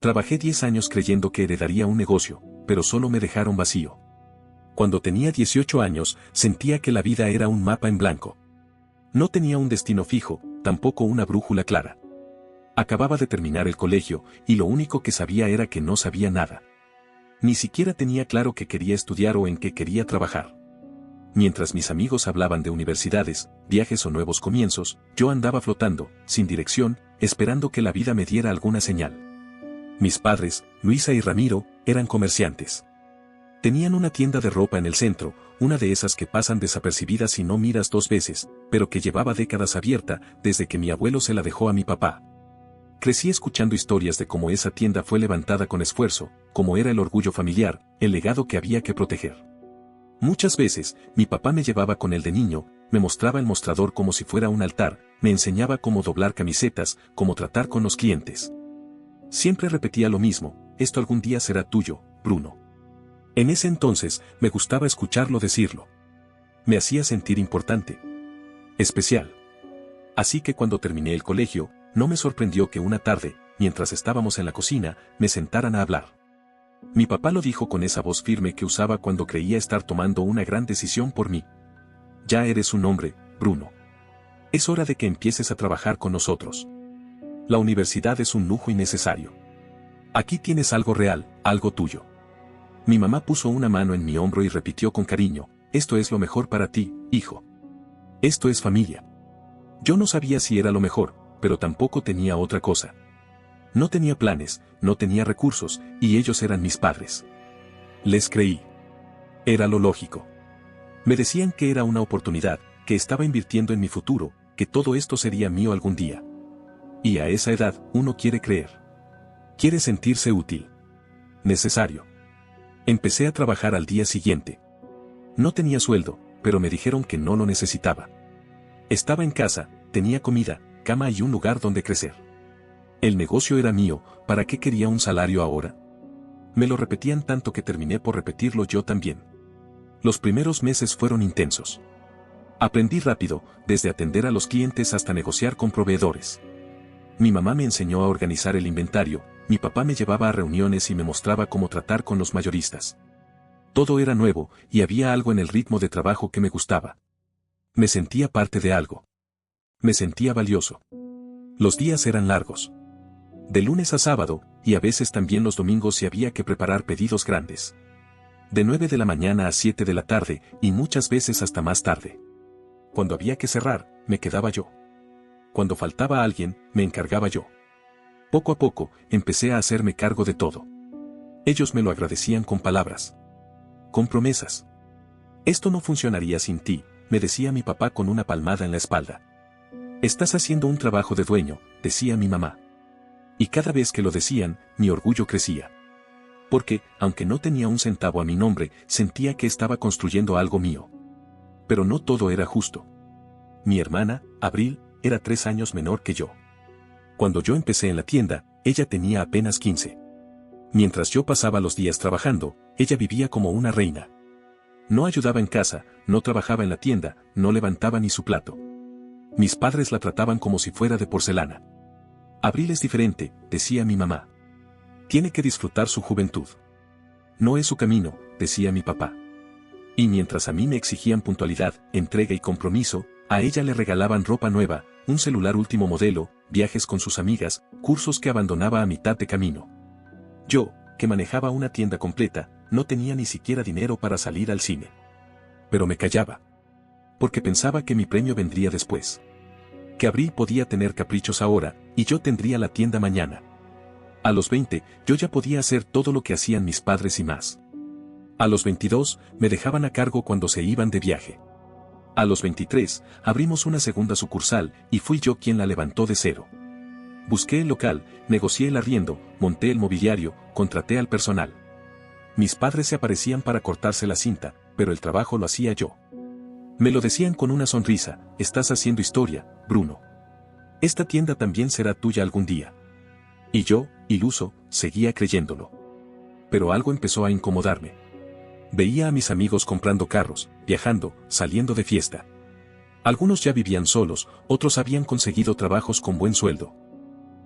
Trabajé 10 años creyendo que heredaría un negocio, pero solo me dejaron vacío. Cuando tenía 18 años, sentía que la vida era un mapa en blanco. No tenía un destino fijo, tampoco una brújula clara. Acababa de terminar el colegio, y lo único que sabía era que no sabía nada. Ni siquiera tenía claro qué quería estudiar o en qué quería trabajar. Mientras mis amigos hablaban de universidades, viajes o nuevos comienzos, yo andaba flotando, sin dirección, esperando que la vida me diera alguna señal. Mis padres, Luisa y Ramiro, eran comerciantes. Tenían una tienda de ropa en el centro, una de esas que pasan desapercibidas si no miras dos veces, pero que llevaba décadas abierta, desde que mi abuelo se la dejó a mi papá. Crecí escuchando historias de cómo esa tienda fue levantada con esfuerzo, cómo era el orgullo familiar, el legado que había que proteger. Muchas veces, mi papá me llevaba con él de niño, me mostraba el mostrador como si fuera un altar, me enseñaba cómo doblar camisetas, cómo tratar con los clientes. Siempre repetía lo mismo: esto algún día será tuyo, Bruno. En ese entonces, me gustaba escucharlo decirlo. Me hacía sentir importante. Especial. Así que cuando terminé el colegio, no me sorprendió que una tarde, mientras estábamos en la cocina, me sentaran a hablar. Mi papá lo dijo con esa voz firme que usaba cuando creía estar tomando una gran decisión por mí. Ya eres un hombre, Bruno. Es hora de que empieces a trabajar con nosotros. La universidad es un lujo innecesario. Aquí tienes algo real, algo tuyo. Mi mamá puso una mano en mi hombro y repitió con cariño: esto es lo mejor para ti, hijo. Esto es familia. Yo no sabía si era lo mejor, pero tampoco tenía otra cosa. No tenía planes, no tenía recursos, y ellos eran mis padres. Les creí. Era lo lógico. Me decían que era una oportunidad, que estaba invirtiendo en mi futuro, que todo esto sería mío algún día. Y a esa edad, uno quiere creer. Quiere sentirse útil. Necesario. Empecé a trabajar al día siguiente. No tenía sueldo, pero me dijeron que no lo necesitaba. Estaba en casa, tenía comida, cama y un lugar donde crecer. El negocio era mío, ¿para qué quería un salario ahora? Me lo repetían tanto que terminé por repetirlo yo también. Los primeros meses fueron intensos. Aprendí rápido, desde atender a los clientes hasta negociar con proveedores. Mi mamá me enseñó a organizar el inventario, mi papá me llevaba a reuniones y me mostraba cómo tratar con los mayoristas. Todo era nuevo, y había algo en el ritmo de trabajo que me gustaba. Me sentía parte de algo. Me sentía valioso. Los días eran largos. De lunes a sábado, y a veces también los domingos si había que preparar pedidos grandes. De 9 de la mañana a 7 de la tarde, y muchas veces hasta más tarde. Cuando había que cerrar, me quedaba yo. Cuando faltaba alguien, me encargaba yo. Poco a poco, empecé a hacerme cargo de todo. Ellos me lo agradecían con palabras. Con promesas. Esto no funcionaría sin ti, me decía mi papá con una palmada en la espalda. Estás haciendo un trabajo de dueño, decía mi mamá. Y cada vez que lo decían, mi orgullo crecía. Porque, aunque no tenía un centavo a mi nombre, sentía que estaba construyendo algo mío. Pero no todo era justo. Mi hermana, Abril, era 3 años menor que yo. Cuando yo empecé en la tienda, ella tenía apenas 15. Mientras yo pasaba los días trabajando, ella vivía como una reina. No ayudaba en casa, no trabajaba en la tienda, no levantaba ni su plato. Mis padres la trataban como si fuera de porcelana. Abril es diferente, decía mi mamá. Tiene que disfrutar su juventud. No es su camino, decía mi papá. Y mientras a mí me exigían puntualidad, entrega y compromiso, a ella le regalaban ropa nueva, un celular último modelo, viajes con sus amigas, cursos que abandonaba a mitad de camino. Yo, que manejaba una tienda completa, no tenía ni siquiera dinero para salir al cine. Pero me callaba. Porque pensaba que mi premio vendría después. Que Abril podía tener caprichos ahora, y yo tendría la tienda mañana. A los 20, yo ya podía hacer todo lo que hacían mis padres y más. A los 22, me dejaban a cargo cuando se iban de viaje. A los 23, abrimos una segunda sucursal, y fui yo quien la levantó de cero. Busqué el local, negocié el arriendo, monté el mobiliario, contraté al personal. Mis padres se aparecían para cortarse la cinta, pero el trabajo lo hacía yo. Me lo decían con una sonrisa: estás haciendo historia, Bruno. Esta tienda también será tuya algún día. Y yo, iluso, seguía creyéndolo. Pero algo empezó a incomodarme. Veía a mis amigos comprando carros, viajando, saliendo de fiesta. Algunos ya vivían solos, otros habían conseguido trabajos con buen sueldo.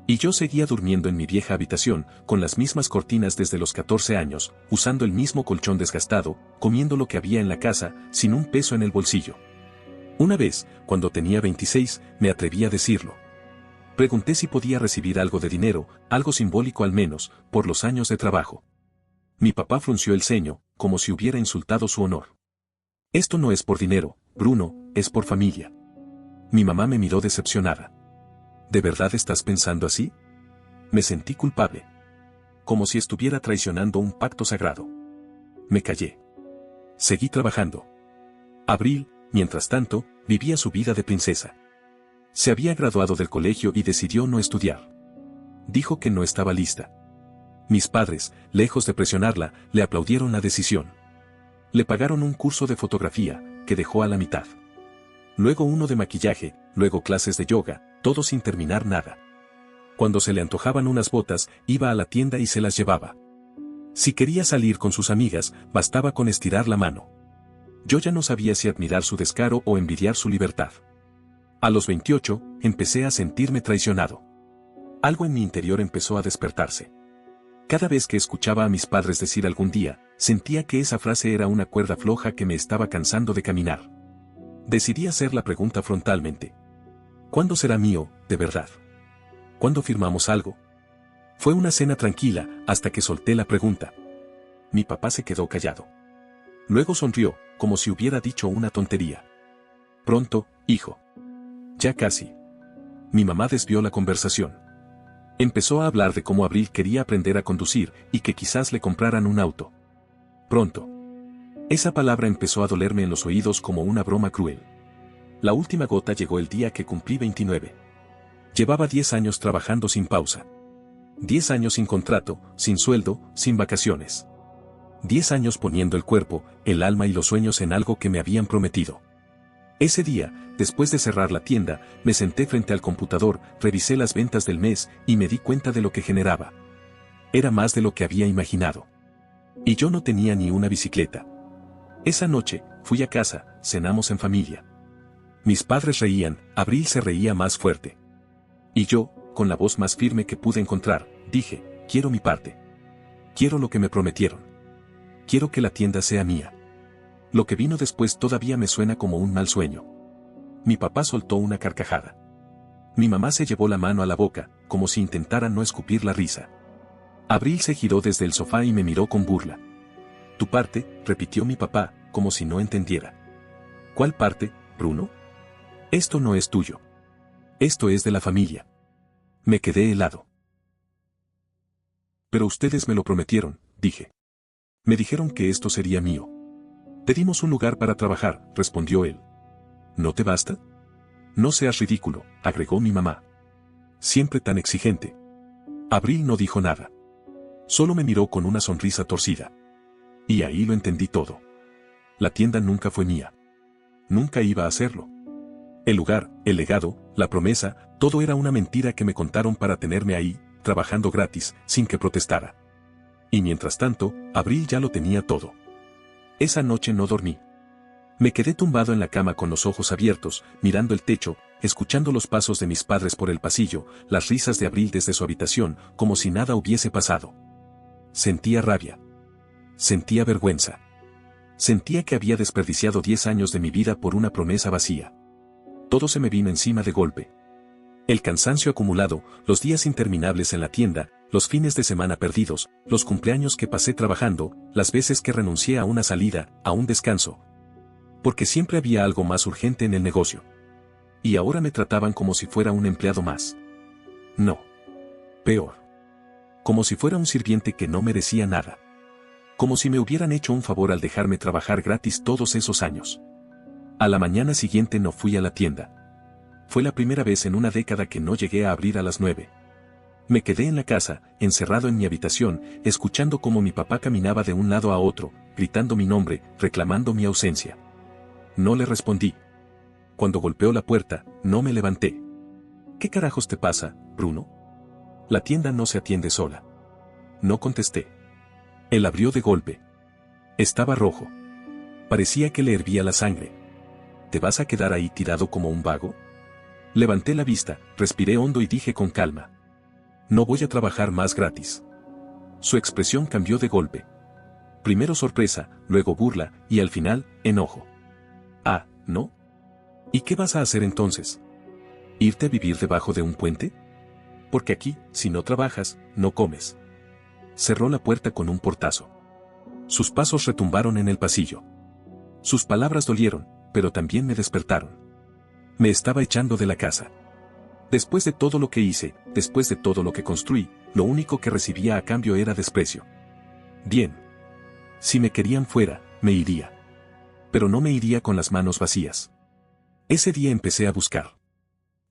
Y yo seguía durmiendo en mi vieja habitación, con las mismas cortinas desde los 14 años, usando el mismo colchón desgastado, comiendo lo que había en la casa, sin un peso en el bolsillo. Una vez, cuando tenía 26, me atreví a decirlo. Pregunté si podía recibir algo de dinero, algo simbólico al menos, por los años de trabajo. Mi papá frunció el ceño, como si hubiera insultado su honor. Esto no es por dinero, Bruno, es por familia. Mi mamá me miró decepcionada. ¿De verdad estás pensando así? Me sentí culpable. Como si estuviera traicionando un pacto sagrado. Me callé. Seguí trabajando. Abril, mientras tanto, vivía su vida de princesa. Se había graduado del colegio y decidió no estudiar. Dijo que no estaba lista. Mis padres, lejos de presionarla, le aplaudieron la decisión. Le pagaron un curso de fotografía, que dejó a la mitad. Luego uno de maquillaje, luego clases de yoga, todo sin terminar nada. Cuando se le antojaban unas botas, iba a la tienda y se las llevaba. Si quería salir con sus amigas, bastaba con estirar la mano. Yo ya no sabía si admirar su descaro o envidiar su libertad. A los 28, empecé a sentirme traicionado. Algo en mi interior empezó a despertarse. Cada vez que escuchaba a mis padres decir algún día, sentía que esa frase era una cuerda floja que me estaba cansando de caminar. Decidí hacer la pregunta frontalmente. ¿Cuándo será mío, de verdad? ¿Cuándo firmamos algo? Fue una cena tranquila, hasta que solté la pregunta. Mi papá se quedó callado. Luego sonrió, como si hubiera dicho una tontería. Pronto, hijo. Ya casi. Mi mamá desvió la conversación. Empezó a hablar de cómo Abril quería aprender a conducir y que quizás le compraran un auto. Pronto. Esa palabra empezó a dolerme en los oídos como una broma cruel. La última gota llegó el día que cumplí 29. Llevaba 10 años trabajando sin pausa. 10 años sin contrato, sin sueldo, sin vacaciones. 10 años poniendo el cuerpo, el alma y los sueños en algo que me habían prometido. Ese día, después de cerrar la tienda, me senté frente al computador, revisé las ventas del mes y me di cuenta de lo que generaba. Era más de lo que había imaginado. Y yo no tenía ni una bicicleta. Esa noche, fui a casa, cenamos en familia. Mis padres reían, Abril se reía más fuerte. Y yo, con la voz más firme que pude encontrar, dije, quiero mi parte. Quiero lo que me prometieron. Quiero que la tienda sea mía. Lo que vino después todavía me suena como un mal sueño. Mi papá soltó una carcajada. Mi mamá se llevó la mano a la boca, como si intentara no escupir la risa. Abril se giró desde el sofá y me miró con burla. Tu parte, repitió mi papá, como si no entendiera. ¿Cuál parte, Bruno? Esto no es tuyo. Esto es de la familia. Me quedé helado. Pero ustedes me lo prometieron, dije. Me dijeron que esto sería mío. Te dimos un lugar para trabajar, respondió él. ¿No te basta? No seas ridículo, agregó mi mamá. Siempre tan exigente. Abril no dijo nada. Solo me miró con una sonrisa torcida. Y ahí lo entendí todo. La tienda nunca fue mía. Nunca iba a serlo. El lugar, el legado, la promesa, todo era una mentira que me contaron para tenerme ahí, trabajando gratis, sin que protestara. Y mientras tanto, Abril ya lo tenía todo. Esa noche no dormí. Me quedé tumbado en la cama con los ojos abiertos, mirando el techo, escuchando los pasos de mis padres por el pasillo, las risas de Abril desde su habitación, como si nada hubiese pasado. Sentía rabia. Sentía vergüenza. Sentía que había desperdiciado 10 años de mi vida por una promesa vacía. Todo se me vino encima de golpe. El cansancio acumulado, los días interminables en la tienda, los fines de semana perdidos, los cumpleaños que pasé trabajando, las veces que renuncié a una salida, a un descanso. Porque siempre había algo más urgente en el negocio. Y ahora me trataban como si fuera un empleado más. No. Peor. Como si fuera un sirviente que no merecía nada. Como si me hubieran hecho un favor al dejarme trabajar gratis todos esos años. A la mañana siguiente no fui a la tienda. Fue la primera vez en una década que no llegué a abrir a las 9. Me quedé en la casa, encerrado en mi habitación, escuchando cómo mi papá caminaba de un lado a otro, gritando mi nombre, reclamando mi ausencia. No le respondí. Cuando golpeó la puerta, no me levanté. ¿Qué carajos te pasa, Bruno? La tienda no se atiende sola. No contesté. Él abrió de golpe. Estaba rojo. Parecía que le hervía la sangre. ¿Te vas a quedar ahí tirado como un vago? Levanté la vista, respiré hondo y dije con calma. No voy a trabajar más gratis. Su expresión cambió de golpe. Primero sorpresa, luego burla, y al final, enojo. Ah, ¿no? ¿Y qué vas a hacer entonces? ¿Irte a vivir debajo de un puente? Porque aquí, si no trabajas, no comes. Cerró la puerta con un portazo. Sus pasos retumbaron en el pasillo. Sus palabras dolieron, pero también me despertaron. Me estaba echando de la casa. Después de todo lo que hice, después de todo lo que construí, lo único que recibía a cambio era desprecio. Bien. Si me querían fuera, me iría. Pero no me iría con las manos vacías. Ese día empecé a buscar.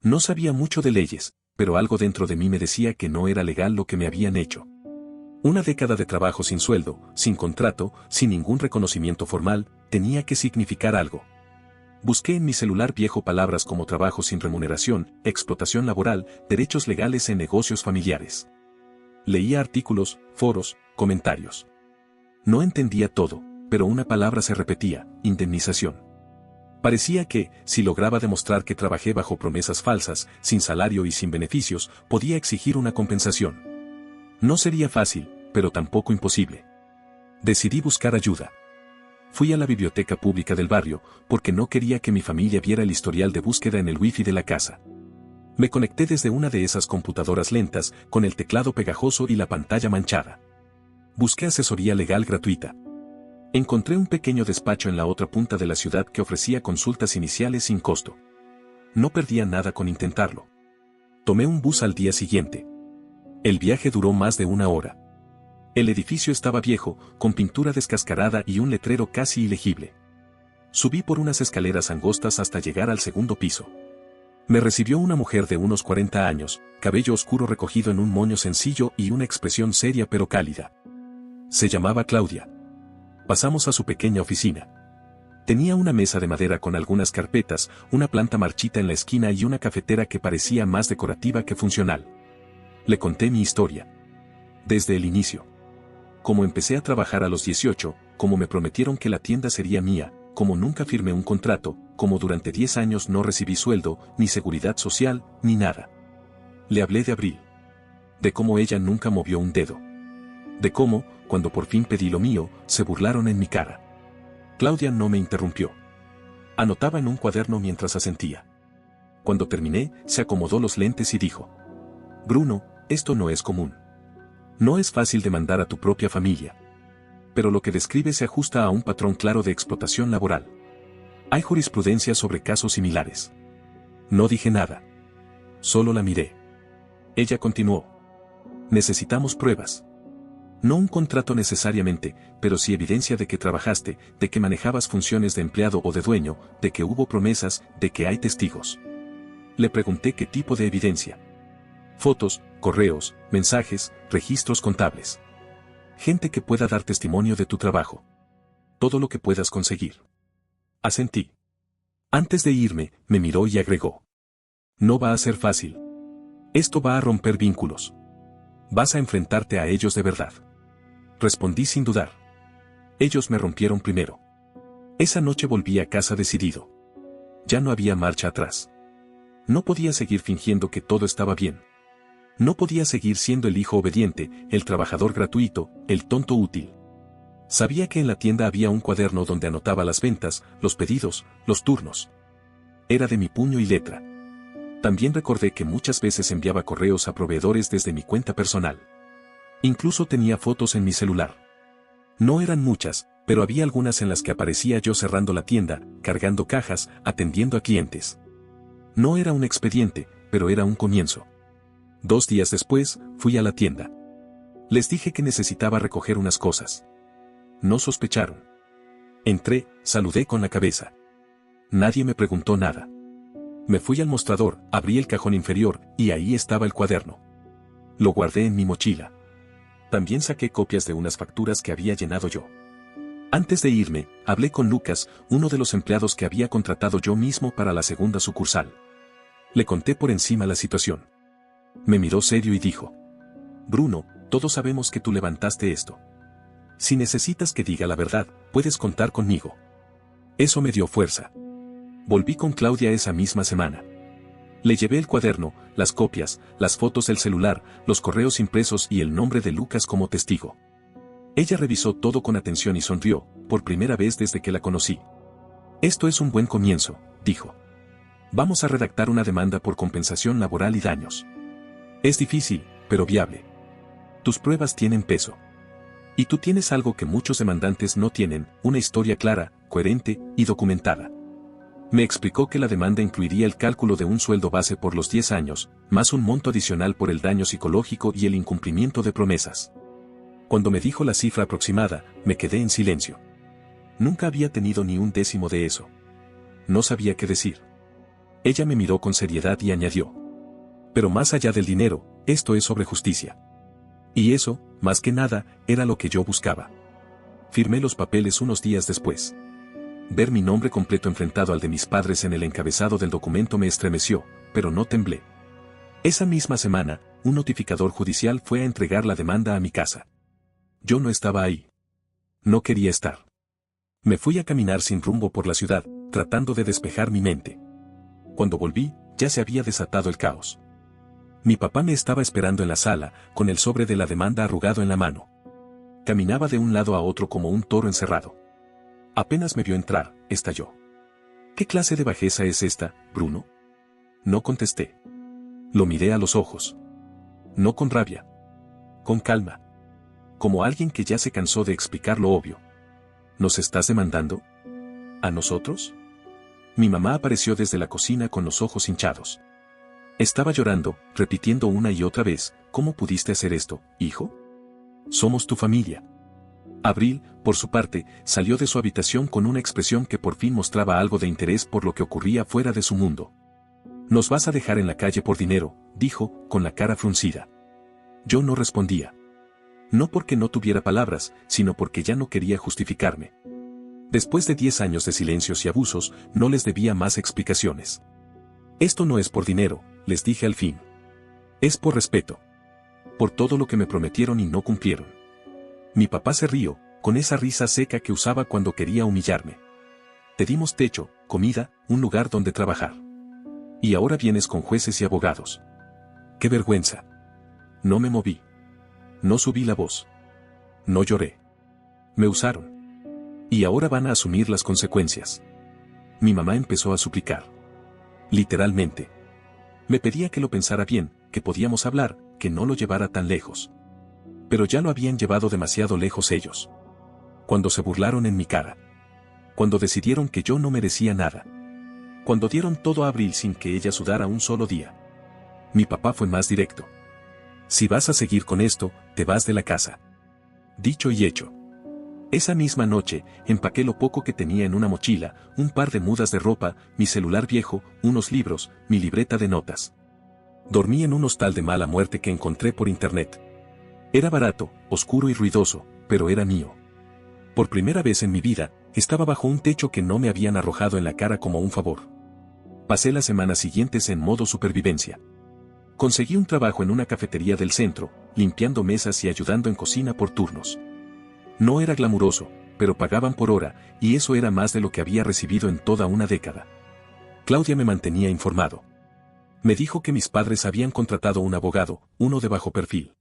No sabía mucho de leyes, pero algo dentro de mí me decía que no era legal lo que me habían hecho. Una década de trabajo sin sueldo, sin contrato, sin ningún reconocimiento formal, tenía que significar algo. Busqué en mi celular viejo palabras como trabajo sin remuneración, explotación laboral, derechos legales en negocios familiares. Leía artículos, foros, comentarios. No entendía todo, pero una palabra se repetía: indemnización. Parecía que, si lograba demostrar que trabajé bajo promesas falsas, sin salario y sin beneficios, podía exigir una compensación. No sería fácil, pero tampoco imposible. Decidí buscar ayuda. Fui a la biblioteca pública del barrio, porque no quería que mi familia viera el historial de búsqueda en el wifi de la casa. Me conecté desde una de esas computadoras lentas, con el teclado pegajoso y la pantalla manchada. Busqué asesoría legal gratuita. Encontré un pequeño despacho en la otra punta de la ciudad que ofrecía consultas iniciales sin costo. No perdía nada con intentarlo. Tomé un bus al día siguiente. El viaje duró más de 1 hora. El edificio estaba viejo, con pintura descascarada y un letrero casi ilegible. Subí por unas escaleras angostas hasta llegar al segundo piso. Me recibió una mujer de unos 40 años, cabello oscuro recogido en un moño sencillo y una expresión seria pero cálida. Se llamaba Claudia. Pasamos a su pequeña oficina. Tenía una mesa de madera con algunas carpetas, una planta marchita en la esquina y una cafetera que parecía más decorativa que funcional. Le conté mi historia. Desde el inicio. Cómo empecé a trabajar a los 18, cómo me prometieron que la tienda sería mía, cómo nunca firmé un contrato, cómo durante 10 años no recibí sueldo, ni seguridad social, ni nada. Le hablé de Abril. De cómo ella nunca movió un dedo. De cómo, cuando por fin pedí lo mío, se burlaron en mi cara. Claudia no me interrumpió. Anotaba en un cuaderno mientras asentía. Cuando terminé, se acomodó los lentes y dijo: Bruno, esto no es común. No es fácil demandar a tu propia familia. Pero lo que describe se ajusta a un patrón claro de explotación laboral. Hay jurisprudencia sobre casos similares. No dije nada. Solo la miré. Ella continuó. Necesitamos pruebas. No un contrato necesariamente, pero sí evidencia de que trabajaste, de que manejabas funciones de empleado o de dueño, de que hubo promesas, de que hay testigos. Le pregunté qué tipo de evidencia. Fotos, correos, mensajes, registros contables. Gente que pueda dar testimonio de tu trabajo. Todo lo que puedas conseguir. Asentí. Antes de irme, me miró y agregó: No va a ser fácil. Esto va a romper vínculos. Vas a enfrentarte a ellos de verdad. Respondí sin dudar. Ellos me rompieron primero. Esa noche volví a casa decidido. Ya no había marcha atrás. No podía seguir fingiendo que todo estaba bien. No podía seguir siendo el hijo obediente, el trabajador gratuito, el tonto útil. Sabía que en la tienda había un cuaderno donde anotaba las ventas, los pedidos, los turnos. Era de mi puño y letra. También recordé que muchas veces enviaba correos a proveedores desde mi cuenta personal. Incluso tenía fotos en mi celular. No eran muchas, pero había algunas en las que aparecía yo cerrando la tienda, cargando cajas, atendiendo a clientes. No era un expediente, pero era un comienzo. 2 días después, fui a la tienda. Les dije que necesitaba recoger unas cosas. No sospecharon. Entré, saludé con la cabeza. Nadie me preguntó nada. Me fui al mostrador, abrí el cajón inferior, y ahí estaba el cuaderno. Lo guardé en mi mochila. También saqué copias de unas facturas que había llenado yo. Antes de irme, hablé con Lucas, uno de los empleados que había contratado yo mismo para la segunda sucursal. Le conté por encima la situación. Me miró serio y dijo: Bruno, todos sabemos que tú levantaste esto. Si necesitas que diga la verdad, puedes contar conmigo. Eso me dio fuerza. Volví con Claudia esa misma semana. Le llevé el cuaderno, las copias, las fotos del celular, los correos impresos y el nombre de Lucas como testigo. Ella revisó todo con atención y sonrió, por primera vez desde que la conocí. Esto es un buen comienzo, dijo. Vamos a redactar una demanda por compensación laboral y daños. Es difícil, pero viable. Tus pruebas tienen peso. Y tú tienes algo que muchos demandantes no tienen, una historia clara, coherente y documentada. Me explicó que la demanda incluiría el cálculo de un sueldo base por los 10 años, más un monto adicional por el daño psicológico y el incumplimiento de promesas. Cuando me dijo la cifra aproximada, me quedé en silencio. Nunca había tenido ni un décimo de eso. No sabía qué decir. Ella me miró con seriedad y añadió. Pero más allá del dinero, esto es sobre justicia. Y eso, más que nada, era lo que yo buscaba. Firmé los papeles unos días después. Ver mi nombre completo enfrentado al de mis padres en el encabezado del documento me estremeció, pero no temblé. Esa misma semana, un notificador judicial fue a entregar la demanda a mi casa. Yo no estaba ahí. No quería estar. Me fui a caminar sin rumbo por la ciudad, tratando de despejar mi mente. Cuando volví, ya se había desatado el caos. Mi papá me estaba esperando en la sala, con el sobre de la demanda arrugado en la mano. Caminaba de un lado a otro como un toro encerrado. Apenas me vio entrar, estalló. ¿Qué clase de bajeza es esta, Bruno? No contesté. Lo miré a los ojos. No con rabia. Con calma. Como alguien que ya se cansó de explicar lo obvio. ¿Nos estás demandando? ¿A nosotros? Mi mamá apareció desde la cocina con los ojos hinchados. Estaba llorando, repitiendo una y otra vez, ¿cómo pudiste hacer esto, hijo? Somos tu familia. Abril, por su parte, salió de su habitación con una expresión que por fin mostraba algo de interés por lo que ocurría fuera de su mundo. «Nos vas a dejar en la calle por dinero», dijo, con la cara fruncida. Yo no respondía. No porque no tuviera palabras, sino porque ya no quería justificarme. Después de 10 años de silencios y abusos, no les debía más explicaciones. Esto no es por dinero, les dije al fin. Es por respeto. Por todo lo que me prometieron y no cumplieron. Mi papá se rió, con esa risa seca que usaba cuando quería humillarme. Te dimos techo, comida, un lugar donde trabajar. Y ahora vienes con jueces y abogados. ¡Qué vergüenza! No me moví. No subí la voz. No lloré. Me usaron. Y ahora van a asumir las consecuencias. Mi mamá empezó a suplicar. Literalmente. Me pedía que lo pensara bien, que podíamos hablar, que no lo llevara tan lejos. Pero ya lo habían llevado demasiado lejos ellos. Cuando se burlaron en mi cara. Cuando decidieron que yo no merecía nada. Cuando dieron todo a Abril sin que ella sudara un solo día. Mi papá fue más directo. Si vas a seguir con esto, te vas de la casa. Dicho y hecho. Esa misma noche, empaqué lo poco que tenía en una mochila, un par de mudas de ropa, mi celular viejo, unos libros, mi libreta de notas. Dormí en un hostal de mala muerte que encontré por internet. Era barato, oscuro y ruidoso, pero era mío. Por primera vez en mi vida, estaba bajo un techo que no me habían arrojado en la cara como un favor. Pasé las semanas siguientes en modo supervivencia. Conseguí un trabajo en una cafetería del centro, limpiando mesas y ayudando en cocina por turnos. No era glamuroso, pero pagaban por hora, y eso era más de lo que había recibido en toda una década. Claudia me mantenía informado. Me dijo que mis padres habían contratado un abogado, uno de bajo perfil.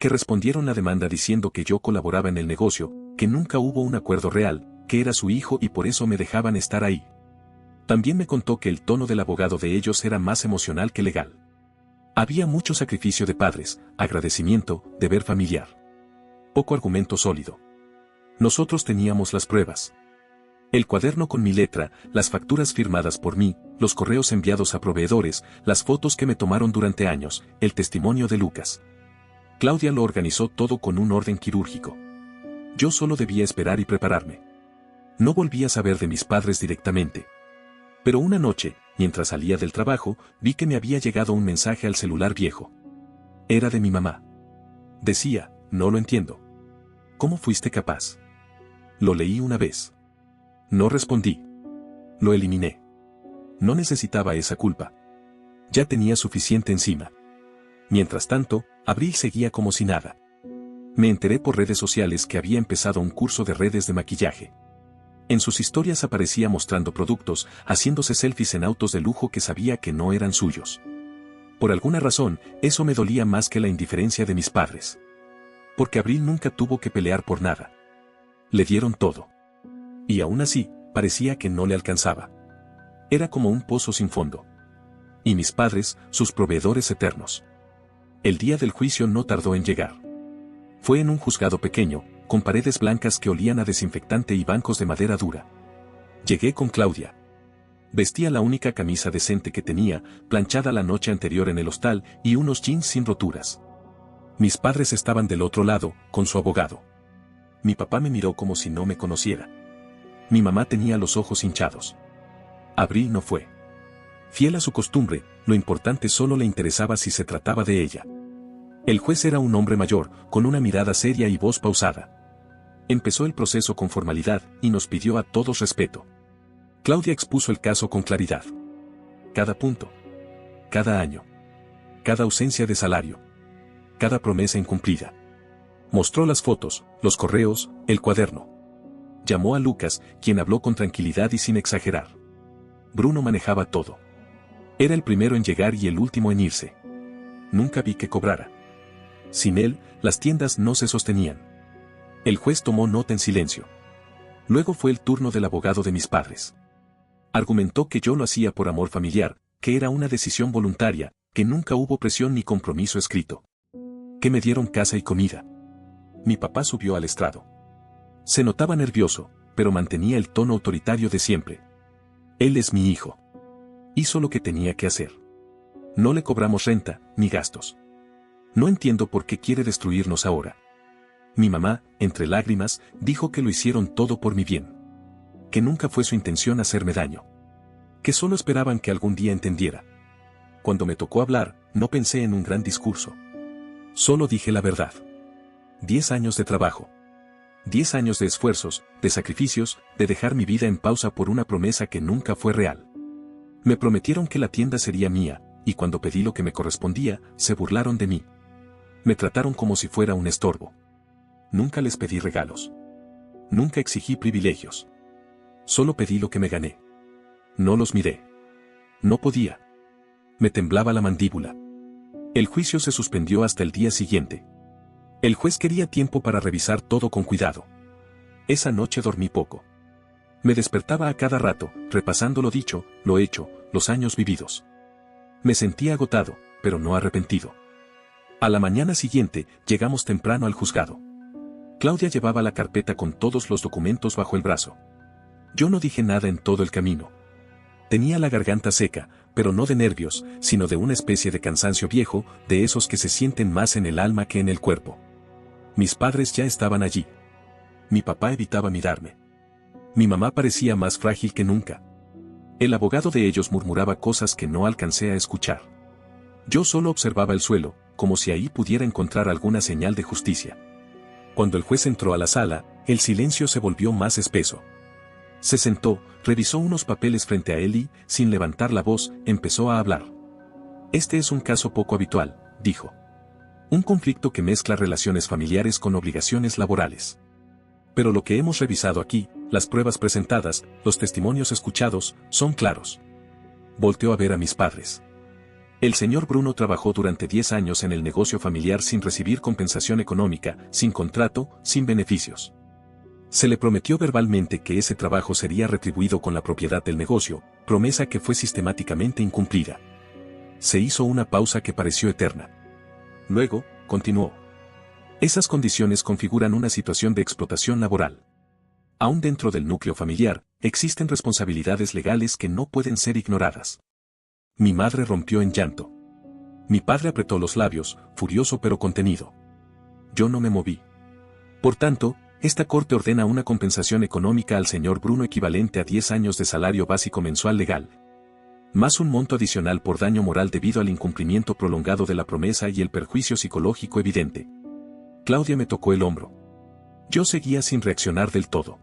Que respondieron la demanda diciendo que yo colaboraba en el negocio, que nunca hubo un acuerdo real, que era su hijo y por eso me dejaban estar ahí. También me contó que el tono del abogado de ellos era más emocional que legal. Había mucho sacrificio de padres, agradecimiento, deber familiar. Poco argumento sólido. Nosotros teníamos las pruebas. El cuaderno con mi letra, las facturas firmadas por mí, los correos enviados a proveedores, las fotos que me tomaron durante años, el testimonio de Lucas. Claudia lo organizó todo con un orden quirúrgico. Yo solo debía esperar y prepararme. No volví a saber de mis padres directamente. Pero una noche, mientras salía del trabajo, vi que me había llegado un mensaje al celular viejo. Era de mi mamá. Decía, no lo entiendo. ¿Cómo fuiste capaz? Lo leí una vez. No respondí. Lo eliminé. No necesitaba esa culpa. Ya tenía suficiente encima. Mientras tanto, Abril seguía como si nada. Me enteré por redes sociales que había empezado un curso de redes de maquillaje. En sus historias aparecía mostrando productos, haciéndose selfies en autos de lujo que sabía que no eran suyos. Por alguna razón, eso me dolía más que la indiferencia de mis padres. Porque Abril nunca tuvo que pelear por nada. Le dieron todo. Y aún así, parecía que no le alcanzaba. Era como un pozo sin fondo. Y mis padres, sus proveedores eternos. El día del juicio no tardó en llegar. Fue en un juzgado pequeño, con paredes blancas que olían a desinfectante y bancos de madera dura. Llegué con Claudia. Vestía la única camisa decente que tenía, planchada la noche anterior en el hostal, y unos jeans sin roturas. Mis padres estaban del otro lado, con su abogado. Mi papá me miró como si no me conociera. Mi mamá tenía los ojos hinchados. Abril no fue. Fiel a su costumbre, lo importante solo le interesaba si se trataba de ella. El juez era un hombre mayor, con una mirada seria y voz pausada. Empezó el proceso con formalidad y nos pidió a todos respeto. Claudia expuso el caso con claridad. Cada punto. Cada año. Cada ausencia de salario. Cada promesa incumplida. Mostró las fotos, los correos, el cuaderno. Llamó a Lucas, quien habló con tranquilidad y sin exagerar. Bruno manejaba todo. Era el primero en llegar y el último en irse. Nunca vi que cobrara. Sin él, las tiendas no se sostenían. El juez tomó nota en silencio. Luego fue el turno del abogado de mis padres. Argumentó que yo lo hacía por amor familiar, que era una decisión voluntaria, que nunca hubo presión ni compromiso escrito. Que me dieron casa y comida. Mi papá subió al estrado. Se notaba nervioso, pero mantenía el tono autoritario de siempre. Él es mi hijo. Hizo lo que tenía que hacer. No le cobramos renta, ni gastos. No entiendo por qué quiere destruirnos ahora. Mi mamá, entre lágrimas, dijo que lo hicieron todo por mi bien. Que nunca fue su intención hacerme daño. Que solo esperaban que algún día entendiera. Cuando me tocó hablar, no pensé en un gran discurso. Solo dije la verdad. 10 años de trabajo. 10 años de esfuerzos, de sacrificios, de dejar mi vida en pausa por una promesa que nunca fue real. Me prometieron que la tienda sería mía, y cuando pedí lo que me correspondía, se burlaron de mí. Me trataron como si fuera un estorbo. Nunca les pedí regalos. Nunca exigí privilegios. Solo pedí lo que me gané. No los miré. No podía. Me temblaba la mandíbula. El juicio se suspendió hasta el día siguiente. El juez quería tiempo para revisar todo con cuidado. Esa noche dormí poco. Me despertaba a cada rato, repasando lo dicho, lo hecho, los años vividos. Me sentía agotado, pero no arrepentido. A la mañana siguiente, llegamos temprano al juzgado. Claudia llevaba la carpeta con todos los documentos bajo el brazo. Yo no dije nada en todo el camino. Tenía la garganta seca, pero no de nervios, sino de una especie de cansancio viejo, de esos que se sienten más en el alma que en el cuerpo. Mis padres ya estaban allí. Mi papá evitaba mirarme. Mi mamá parecía más frágil que nunca. El abogado de ellos murmuraba cosas que no alcancé a escuchar. Yo solo observaba el suelo, como si ahí pudiera encontrar alguna señal de justicia. Cuando el juez entró a la sala, el silencio se volvió más espeso. Se sentó, revisó unos papeles frente a él y, sin levantar la voz, empezó a hablar. Este es un caso poco habitual, dijo. Un conflicto que mezcla relaciones familiares con obligaciones laborales. Pero lo que hemos revisado aquí, las pruebas presentadas, los testimonios escuchados, son claros. Volteó a ver a mis padres. El señor Bruno trabajó durante 10 años en el negocio familiar sin recibir compensación económica, sin contrato, sin beneficios. Se le prometió verbalmente que ese trabajo sería retribuido con la propiedad del negocio, promesa que fue sistemáticamente incumplida. Se hizo una pausa que pareció eterna. Luego, continuó. Esas condiciones configuran una situación de explotación laboral. Aún dentro del núcleo familiar, existen responsabilidades legales que no pueden ser ignoradas. Mi madre rompió en llanto. Mi padre apretó los labios, furioso pero contenido. Yo no me moví. Por tanto, esta corte ordena una compensación económica al señor Bruno equivalente a 10 años de salario básico mensual legal. Más un monto adicional por daño moral debido al incumplimiento prolongado de la promesa y el perjuicio psicológico evidente. Claudia me tocó el hombro. Yo seguía sin reaccionar del todo.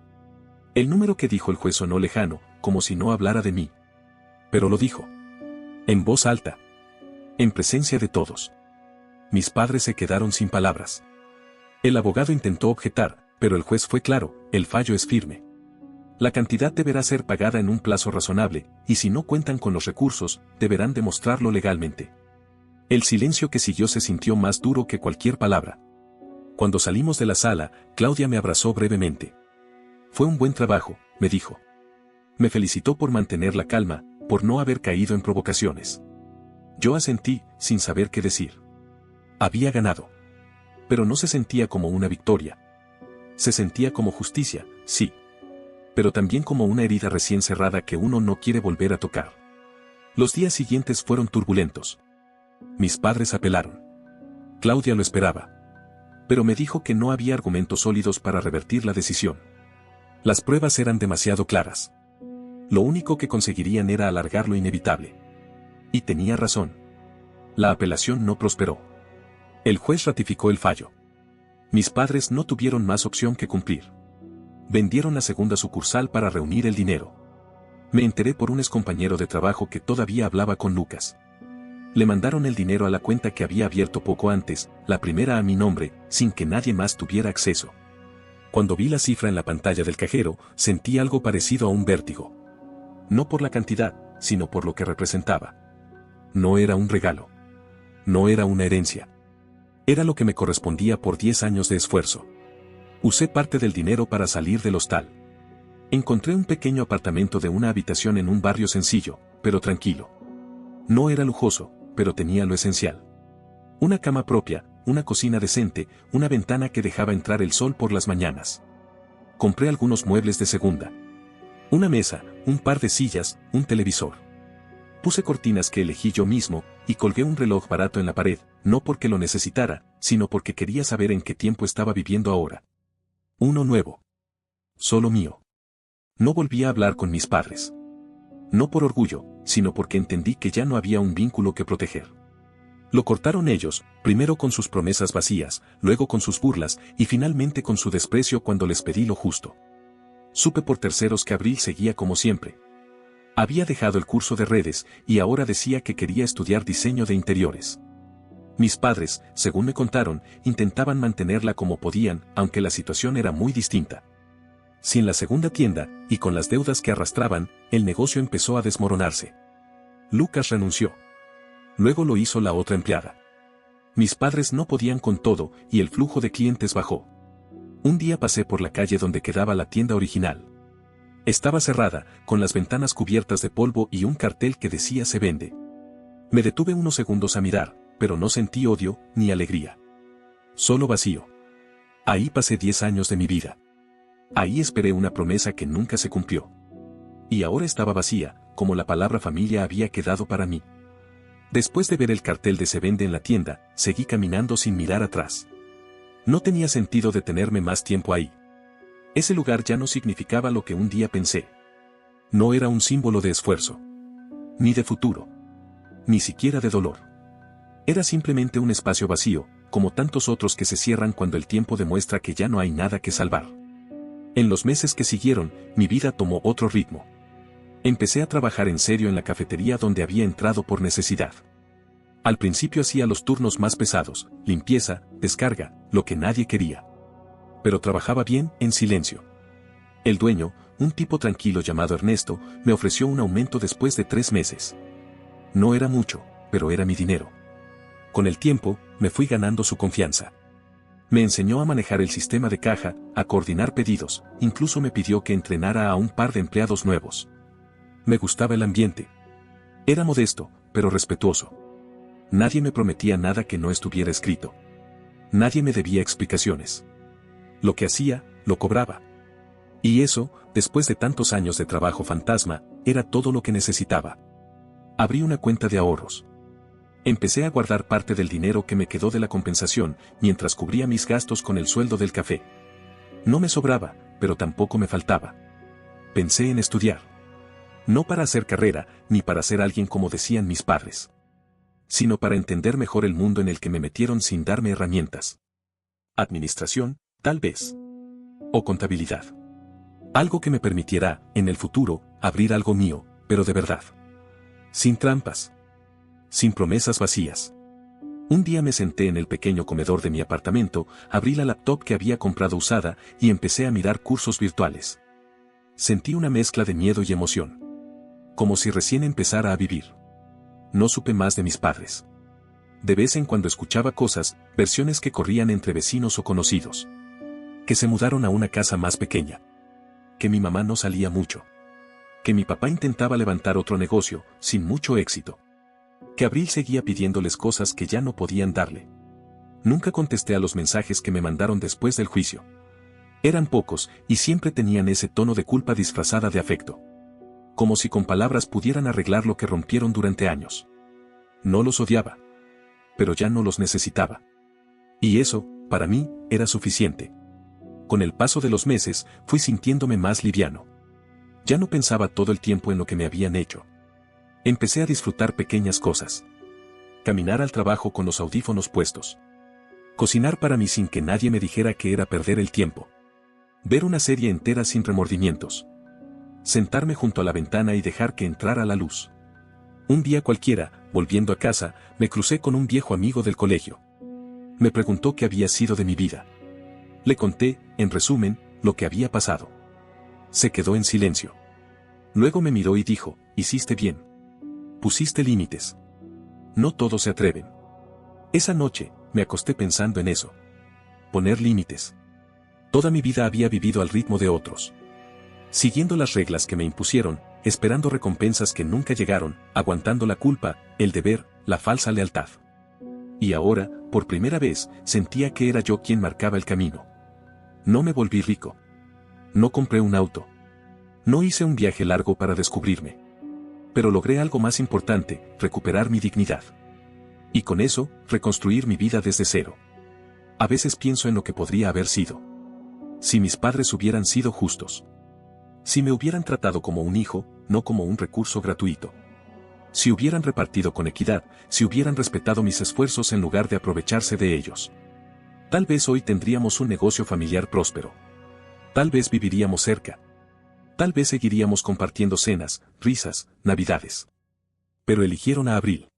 El número que dijo el juez sonó lejano, como si no hablara de mí. Pero lo dijo. En voz alta. En presencia de todos. Mis padres se quedaron sin palabras. El abogado intentó objetar, pero el juez fue claro, el fallo es firme. La cantidad deberá ser pagada en un plazo razonable, y si no cuentan con los recursos, deberán demostrarlo legalmente. El silencio que siguió se sintió más duro que cualquier palabra. Cuando salimos de la sala, Claudia me abrazó brevemente. Fue un buen trabajo, me dijo. Me felicitó por mantener la calma, por no haber caído en provocaciones. Yo asentí, sin saber qué decir. Había ganado. Pero no se sentía como una victoria. Se sentía como justicia, sí. Pero también como una herida recién cerrada que uno no quiere volver a tocar. Los días siguientes fueron turbulentos. Mis padres apelaron. Claudia lo esperaba. Pero me dijo que no había argumentos sólidos para revertir la decisión. Las pruebas eran demasiado claras. Lo único que conseguirían era alargar lo inevitable. Y tenía razón. La apelación no prosperó. El juez ratificó el fallo. Mis padres no tuvieron más opción que cumplir. Vendieron la segunda sucursal para reunir el dinero. Me enteré por un excompañero de trabajo que todavía hablaba con Lucas. Le mandaron el dinero a la cuenta que había abierto poco antes, la primera a mi nombre, sin que nadie más tuviera acceso. Cuando vi la cifra en la pantalla del cajero, sentí algo parecido a un vértigo. No por la cantidad, sino por lo que representaba. No era un regalo. No era una herencia. Era lo que me correspondía por 10 años de esfuerzo. Usé parte del dinero para salir del hostal. Encontré un pequeño apartamento de una habitación en un barrio sencillo, pero tranquilo. No era lujoso, pero tenía lo esencial. Una cama propia, una cocina decente, una ventana que dejaba entrar el sol por las mañanas. Compré algunos muebles de segunda. Una mesa, un par de sillas, un televisor. Puse cortinas que elegí yo mismo, y colgué un reloj barato en la pared, no porque lo necesitara, sino porque quería saber en qué tiempo estaba viviendo ahora. Uno nuevo. Solo mío. No volví a hablar con mis padres. No por orgullo, sino porque entendí que ya no había un vínculo que proteger. Lo cortaron ellos, primero con sus promesas vacías, luego con sus burlas, y finalmente con su desprecio cuando les pedí lo justo. Supe por terceros que Abril seguía como siempre. Había dejado el curso de redes, y ahora decía que quería estudiar diseño de interiores. Mis padres, según me contaron, intentaban mantenerla como podían, aunque la situación era muy distinta. Sin la segunda tienda, y con las deudas que arrastraban, el negocio empezó a desmoronarse. Lucas renunció. Luego lo hizo la otra empleada. Mis padres no podían con todo, y el flujo de clientes bajó. Un día pasé por la calle donde quedaba la tienda original. Estaba cerrada, con las ventanas cubiertas de polvo y un cartel que decía "se vende". Me detuve unos segundos a mirar, pero no sentí odio, ni alegría. Solo vacío. Ahí pasé 10 años de mi vida. Ahí esperé una promesa que nunca se cumplió. Y ahora estaba vacía, como la palabra familia había quedado para mí. Después de ver el cartel de "se vende" en la tienda, seguí caminando sin mirar atrás. No tenía sentido detenerme más tiempo ahí. Ese lugar ya no significaba lo que un día pensé. No era un símbolo de esfuerzo. Ni de futuro. Ni siquiera de dolor. Era simplemente un espacio vacío, como tantos otros que se cierran cuando el tiempo demuestra que ya no hay nada que salvar. En los meses que siguieron, mi vida tomó otro ritmo. Empecé a trabajar en serio en la cafetería donde había entrado por necesidad. Al principio hacía los turnos más pesados, limpieza, descarga, lo que nadie quería. Pero trabajaba bien, en silencio. El dueño, un tipo tranquilo llamado Ernesto, me ofreció un aumento después de 3 meses. No era mucho, pero era mi dinero. Con el tiempo, me fui ganando su confianza. Me enseñó a manejar el sistema de caja, a coordinar pedidos, incluso me pidió que entrenara a un par de empleados nuevos. Me gustaba el ambiente. Era modesto, pero respetuoso. Nadie me prometía nada que no estuviera escrito. Nadie me debía explicaciones. Lo que hacía, lo cobraba. Y eso, después de tantos años de trabajo fantasma, era todo lo que necesitaba. Abrí una cuenta de ahorros. Empecé a guardar parte del dinero que me quedó de la compensación, mientras cubría mis gastos con el sueldo del café. No me sobraba, pero tampoco me faltaba. Pensé en estudiar. No para hacer carrera, ni para ser alguien como decían mis padres. Sino para entender mejor el mundo en el que me metieron sin darme herramientas. Administración, tal vez. O contabilidad. Algo que me permitiera, en el futuro, abrir algo mío, pero de verdad. Sin trampas. Sin promesas vacías. Un día me senté en el pequeño comedor de mi apartamento, abrí la laptop que había comprado usada y empecé a mirar cursos virtuales. Sentí una mezcla de miedo y emoción. Como si recién empezara a vivir. No supe más de mis padres. De vez en cuando escuchaba cosas, versiones que corrían entre vecinos o conocidos. Que se mudaron a una casa más pequeña. Que mi mamá no salía mucho. Que mi papá intentaba levantar otro negocio, sin mucho éxito. Que Abril seguía pidiéndoles cosas que ya no podían darle. Nunca contesté a los mensajes que me mandaron después del juicio. Eran pocos, y siempre tenían ese tono de culpa disfrazada de afecto. Como si con palabras pudieran arreglar lo que rompieron durante años. No los odiaba. Pero ya no los necesitaba. Y eso, para mí, era suficiente. Con el paso de los meses, fui sintiéndome más liviano. Ya no pensaba todo el tiempo en lo que me habían hecho. Empecé a disfrutar pequeñas cosas. Caminar al trabajo con los audífonos puestos. Cocinar para mí sin que nadie me dijera que era perder el tiempo. Ver una serie entera sin remordimientos. Sentarme junto a la ventana y dejar que entrara la luz. Un día cualquiera, volviendo a casa, me crucé con un viejo amigo del colegio. Me preguntó qué había sido de mi vida. Le conté, en resumen, lo que había pasado. Se quedó en silencio. Luego me miró y dijo, hiciste bien. Pusiste límites. No todos se atreven. Esa noche, me acosté pensando en eso. Poner límites. Toda mi vida había vivido al ritmo de otros. Siguiendo las reglas que me impusieron, esperando recompensas que nunca llegaron, aguantando la culpa, el deber, la falsa lealtad. Y ahora, por primera vez, sentía que era yo quien marcaba el camino. No me volví rico. No compré un auto. No hice un viaje largo para descubrirme. Pero logré algo más importante, recuperar mi dignidad. Y con eso, reconstruir mi vida desde cero. A veces pienso en lo que podría haber sido. Si mis padres hubieran sido justos. Si me hubieran tratado como un hijo, no como un recurso gratuito. Si hubieran repartido con equidad, si hubieran respetado mis esfuerzos en lugar de aprovecharse de ellos. Tal vez hoy tendríamos un negocio familiar próspero. Tal vez viviríamos cerca. Tal vez seguiríamos compartiendo cenas, risas, navidades. Pero eligieron a Abril.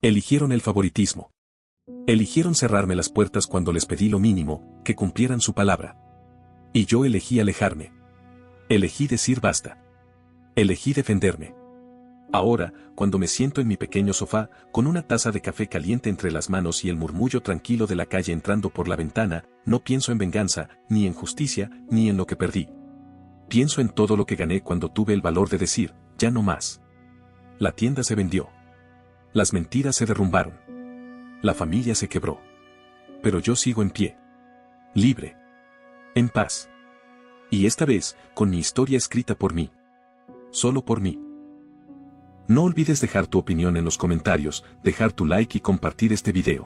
Eligieron el favoritismo. Eligieron cerrarme las puertas cuando les pedí lo mínimo, que cumplieran su palabra. Y yo elegí alejarme. Elegí decir basta. Elegí defenderme. Ahora, cuando me siento en mi pequeño sofá, con una taza de café caliente entre las manos y el murmullo tranquilo de la calle entrando por la ventana, no pienso en venganza, ni en justicia, ni en lo que perdí. Pienso en todo lo que gané cuando tuve el valor de decir, ya no más. La tienda se vendió. Las mentiras se derrumbaron. La familia se quebró. Pero yo sigo en pie. Libre. En paz. Y esta vez, con mi historia escrita por mí. Solo por mí. No olvides dejar tu opinión en los comentarios, dejar tu like y compartir este video.